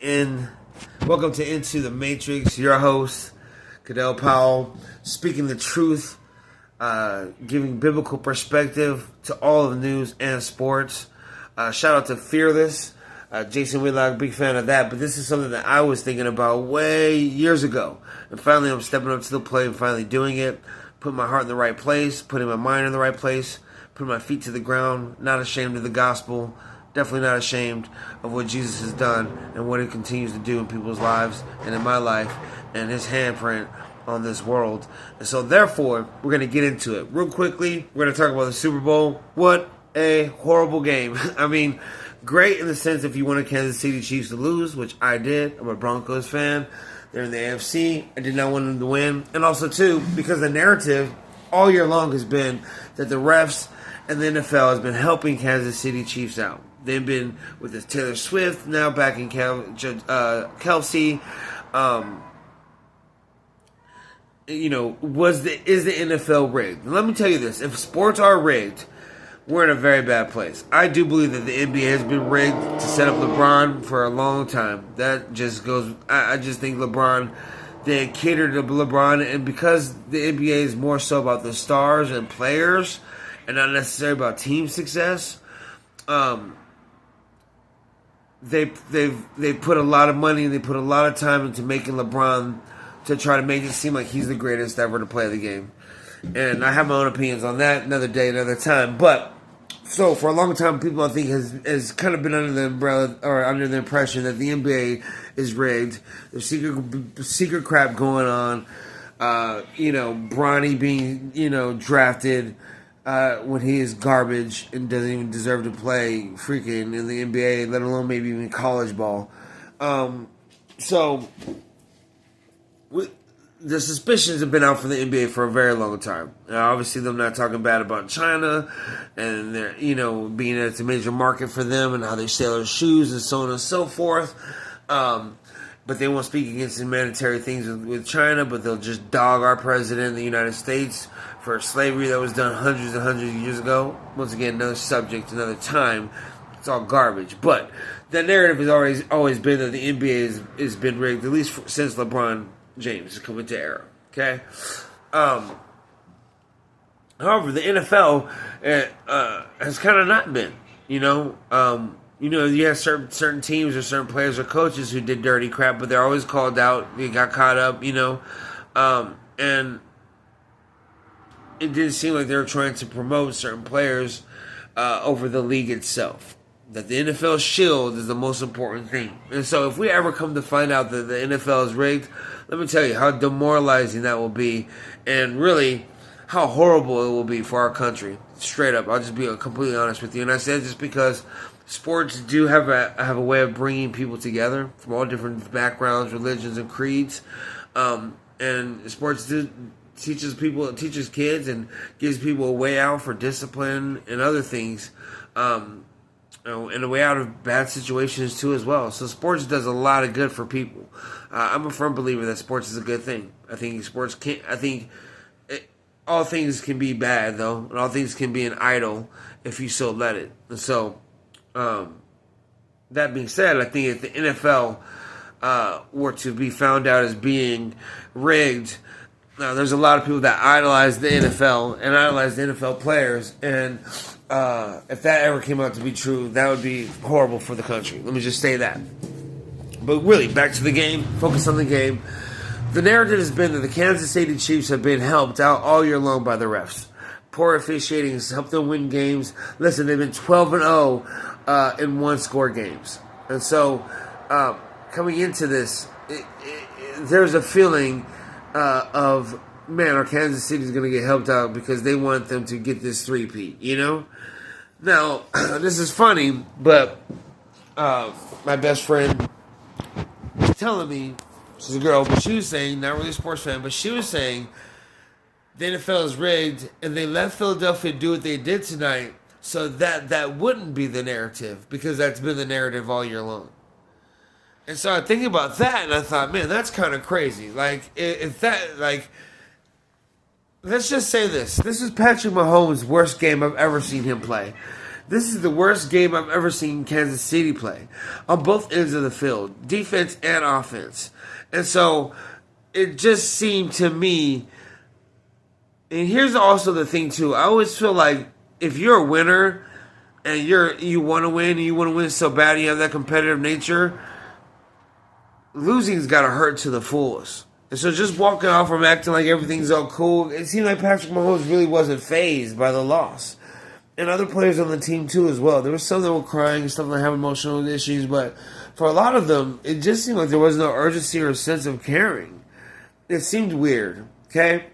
Welcome to Into the Matrix. Your host, Cadell Powell, speaking the truth, giving biblical perspective to all of the news and sports. Shout out to Fearless, Jason Whitlock, big fan of that. But this is something that I was thinking about way years ago, and finally I'm stepping up to the plate and finally doing it. Putting my heart in the right place, putting my mind in the right place, putting my feet to the ground. Not ashamed of the gospel. Definitely not ashamed of what Jesus has done and what he continues to do in people's lives and in my life and his handprint on this world. And so therefore, we're going to get into it. Real quickly, we're going to talk about the Super Bowl. What a horrible game. I mean, great in the sense if you wanted Kansas City Chiefs to lose, which I did. I'm a Broncos fan. They're in the AFC. I did not want them to win. And also, too, because the narrative all year long has been that the refs and the NFL has been helping Kansas City Chiefs out. They've been with this Taylor Swift, now back in Kelsey. Is the NFL rigged? Let me tell you this. If sports are rigged, we're in a very bad place. I do believe that the NBA has been rigged to set up LeBron for a long time. That just goes... I just think LeBron... They cater to LeBron, and because the NBA is more so about the stars and players and not necessarily about team success... They put a lot of money and they put a lot of time into making LeBron to try to make it seem like he's the greatest ever to play the game. And I have my own opinions on that. Another day, another time. But so for a long time, people I think has kind of been under the umbrella or under the impression that the NBA is rigged. There's secret crap going on. Bronny being drafted. When he is garbage and doesn't even deserve to play freaking in the NBA, let alone maybe even college ball. The suspicions have been out for the NBA for a very long time. Obviously, them not talking bad about China and they're, being that it's a major market for them and how they sell their shoes and so on and so forth. But they won't speak against humanitarian things with China, but they'll just dog our president of the United States for slavery that was done hundreds and hundreds of years ago. Once again, another subject, another time. It's all garbage. But the narrative has always been that the NBA has been rigged, at least since LeBron James has come into era. Okay? However, the NFL has kind of not been. You have certain teams or certain players or coaches who did dirty crap, but they're always called out. They got caught up, and it didn't seem like they were trying to promote certain players over the league itself. That the NFL shield is the most important thing. And so if we ever come to find out that the NFL is rigged, let me tell you how demoralizing that will be, and really how horrible it will be for our country. Straight up, I'll just be completely honest with you. And I say this because sports do have a way of bringing people together from all different backgrounds, religions, and creeds. And sports teaches kids and gives people a way out for discipline and other things, and a way out of bad situations too as well. So sports does a lot of good for people. I'm a firm believer that sports is a good thing. I think all things can be bad though, and all things can be an idol if you so let it. And so, that being said, I think if the NFL were to be found out as being rigged, now there's a lot of people that idolize the NFL and idolize the NFL players, and if that ever came out to be true, that would be horrible for the country. Let me just say that. But really, back to the game, focus on the game. The narrative has been that the Kansas City Chiefs have been helped out all year long by the refs. Poor officiating has helped them win games. Listen, they've been 12-0 in one-score games. And so, coming into this, there's a feeling of, man, our Kansas City is going to get helped out because they want them to get this three-peat, Now, this is funny, but my best friend was telling me, she's a girl, but she was saying, not really a sports fan, but she was saying the NFL is rigged, and they let Philadelphia do what they did tonight, so that wouldn't be the narrative, because that's been the narrative all year long. And so I think about that, and I thought, man, that's kind of crazy. Let's just say this. This is Patrick Mahomes' worst game I've ever seen him play. This is the worst game I've ever seen Kansas City play on both ends of the field, defense and offense. And so it just seemed to me, and here's also the thing too, I always feel like if you're a winner and you want to win and you want to win so bad and you have that competitive nature, losing's got to hurt to the fullest. And so just walking off from acting like everything's all cool, it seemed like Patrick Mahomes really wasn't fazed by the loss. And other players on the team too as well. There were some that were crying and stuff, that have emotional issues, but for a lot of them, it just seemed like there was no urgency or sense of caring. It seemed weird, okay?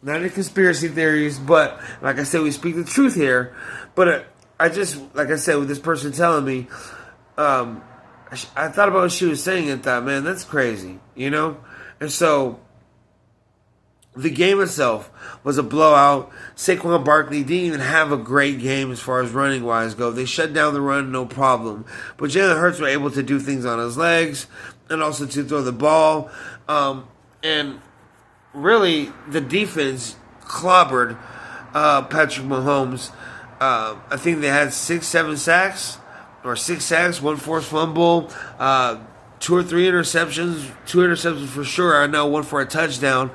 Not any conspiracy theories, but like I said, we speak the truth here. But I just, like I said, with this person telling me, I thought about what she was saying and thought, man, that's crazy, you know? And so the game itself was a blowout. Saquon Barkley didn't even have a great game as far as running-wise go. They shut down the run, no problem. But Jalen Hurts was able to do things on his legs and also to throw the ball. And really, the defense clobbered Patrick Mahomes. I think they had 6-7 sacks, or 6 sacks, 1 forced fumble, 2 or 3 interceptions. 2 interceptions for sure. I know 1 for a touchdown.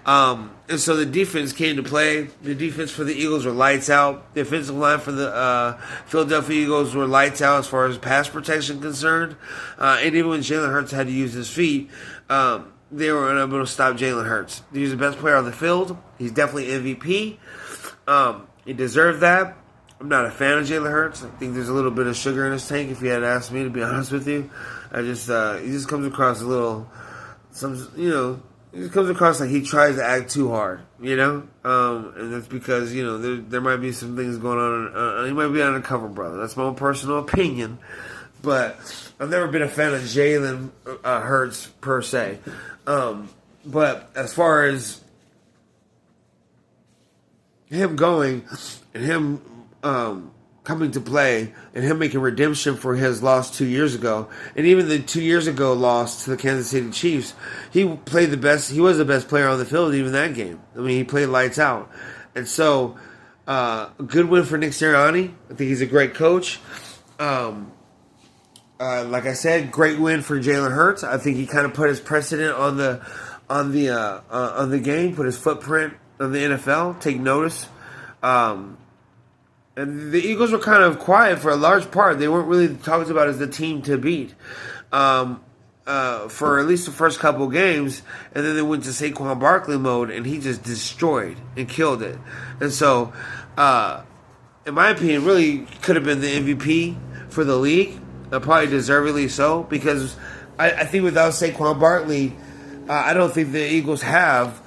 And so the defense came to play. The defense for the Eagles were lights out. The offensive line for the Philadelphia Eagles were lights out as far as pass protection concerned. And even when Jalen Hurts had to use his feet, they were unable to stop Jalen Hurts. He's the best player on the field. He's definitely MVP. He deserved that. I'm not a fan of Jalen Hurts. I think there's a little bit of sugar in his tank, if you had asked me, to be honest with you. He just comes across a little, he just comes across like he tries to act too hard, and that's because, there might be some things going on. He might be an undercover brother. That's my own personal opinion. But I've never been a fan of Jalen Hurts per se. But as far as him going and him coming to play and him making redemption for his loss 2 years ago, and even the 2 years ago loss to the Kansas City Chiefs, he played the best. He was the best player on the field even that game. I mean, he played lights out. And so, a good win for Nick Sirianni. I think he's a great coach. Like I said, great win for Jalen Hurts. I think he kind of put his precedent on the game, put his footprint on the NFL. Take notice. And the Eagles were kind of quiet for a large part. They weren't really talked about as the team to beat for at least the first couple games. And then they went to Saquon Barkley mode, and he just destroyed and killed it. And so, in my opinion, really could have been the MVP for the league. Probably deservedly so, because I think without Saquon Barkley, I don't think the Eagles have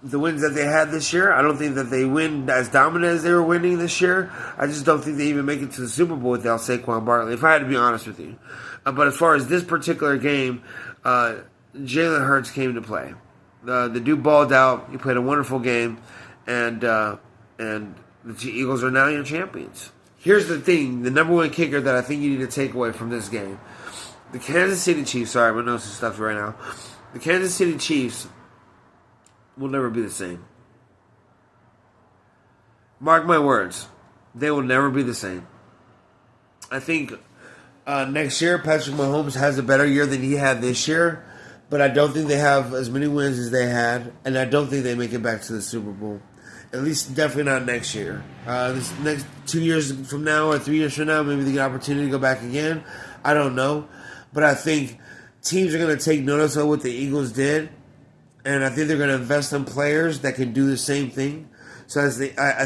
the wins that they had this year. I don't think that they win as dominant as they were winning this year. I just don't think they even make it to the Super Bowl without Saquon Barkley, if I had to be honest with you. But as far as this particular game, Jalen Hurts came to play. The dude balled out. He played a wonderful game, and the Eagles are now your champions. Here's the thing, the number one kicker that I think you need to take away from this game. The Kansas City Chiefs, sorry, my nose is stuffed right now. The Kansas City Chiefs will never be the same. Mark my words, they will never be the same. I think next year, Patrick Mahomes has a better year than he had this year, but I don't think they have as many wins as they had, and I don't think they make it back to the Super Bowl. At least definitely not next year. This next 2 years from now or 3 years from now, maybe they get an opportunity to go back again. I don't know. But I think teams are going to take notice of what the Eagles did. And I think they're going to invest in players that can do the same thing. So I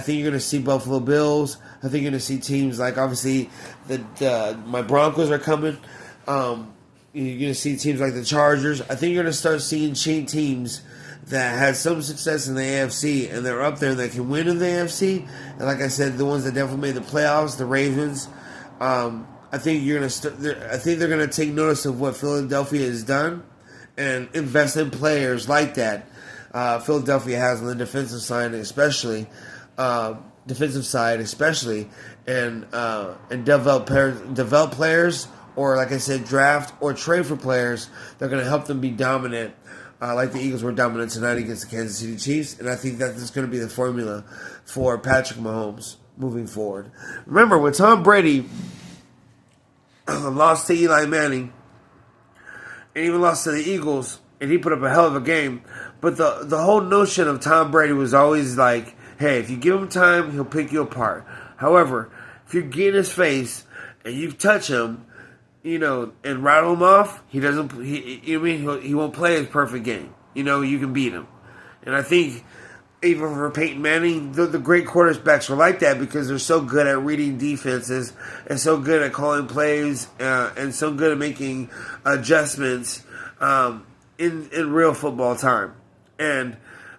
think you're going to see Buffalo Bills. I think you're going to see teams like, obviously, my Broncos are coming. You're going to see teams like the Chargers. I think you're going to start seeing teams that had some success in the AFC, and they're up there that can win in the AFC. And like I said, the ones that definitely made the playoffs, the Ravens. I think I think they're going to take notice of what Philadelphia has done and invest in players like that. Philadelphia has on the defensive side, especially, and develop players, or like I said, draft or trade for players that are going to help them be dominant. Like the Eagles were dominant tonight against the Kansas City Chiefs. And I think that is going to be the formula for Patrick Mahomes. moving forward. Remember, when Tom Brady lost to Eli Manning, and even lost to the Eagles, and he put up a hell of a game, but the whole notion of Tom Brady was always like, hey, if you give him time, he'll pick you apart. However, if you get in his face and you touch him, and rattle him off, he doesn't. He won't play his perfect game. You can beat him, and I think even for Peyton Manning, the great quarterbacks were like that because they're so good at reading defenses and so good at calling plays and so good at making adjustments in real football time. And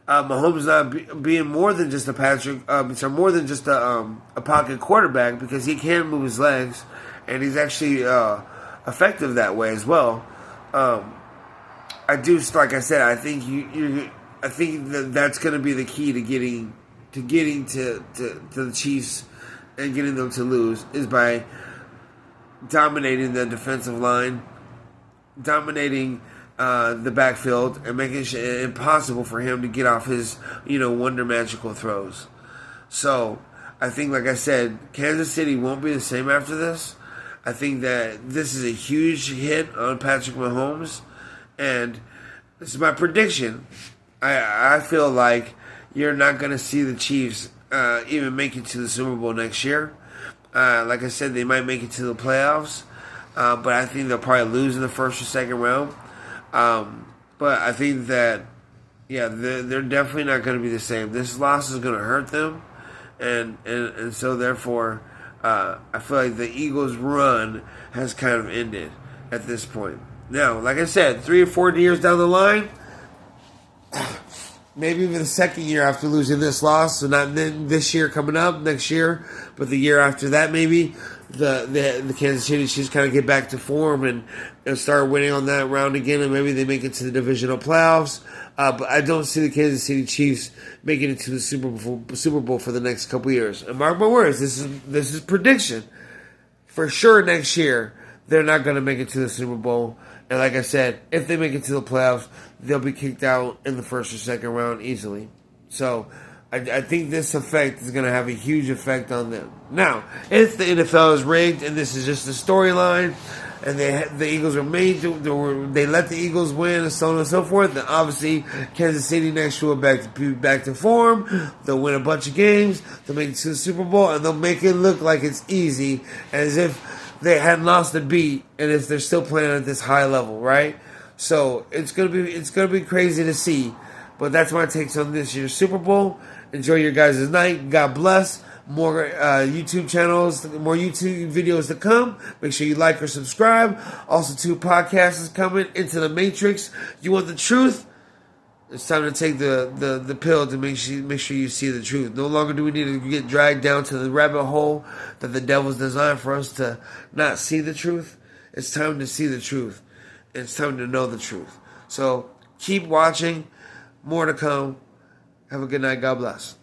Mahomes not being more than just more than just a pocket quarterback because he can move his legs and he's actually effective that way as well. I do, like I said, I think I think that's going to be the key to getting to the Chiefs and getting them to lose is by dominating the defensive line, dominating the backfield, and making it impossible for him to get off his wonder magical throws. So I think, like I said, Kansas City won't be the same after this. I think that this is a huge hit on Patrick Mahomes, and this is my prediction. I feel like you're not going to see the Chiefs even make it to the Super Bowl next year. Like I said, they might make it to the playoffs, but I think they'll probably lose in the first or second round. But I think that, they're definitely not going to be the same. This loss is going to hurt them, and so therefore, I feel like the Eagles' run has kind of ended at this point. Now, like I said, 3 or 4 years down the line, maybe even the second year after losing this loss, so not this year coming up, next year, but the year after that maybe, the Kansas City Chiefs kind of get back to form and start winning on that round again, and maybe they make it to the divisional playoffs. But I don't see the Kansas City Chiefs making it to the Super Bowl for the next couple years. And mark my words, this is prediction. For sure next year, they're not going to make it to the Super Bowl. And like I said, if they make it to the playoffs, they'll be kicked out in the first or second round easily. So I think this effect is going to have a huge effect on them. Now, if the NFL is rigged and this is just a storyline, and the Eagles are they let the Eagles win and so on and so forth, then obviously Kansas City next year will be back to form. They'll win a bunch of games. They'll make it to the Super Bowl, and they'll make it look like it's easy, as if they hadn't lost a beat, and if they're still playing at this high level, right? So it's gonna be crazy to see. But that's my takes on this year's Super Bowl. Enjoy your guys' night. God bless. More YouTube channels, more YouTube videos to come. Make sure you like or subscribe. Also, 2 podcasts is coming. Into the Matrix. You want the truth? It's time to take the pill to make sure you see the truth. No longer do we need to get dragged down to the rabbit hole that the devil's designed for us to not see the truth. It's time to see the truth. It's time to know the truth. So keep watching. More to come. Have a good night. God bless.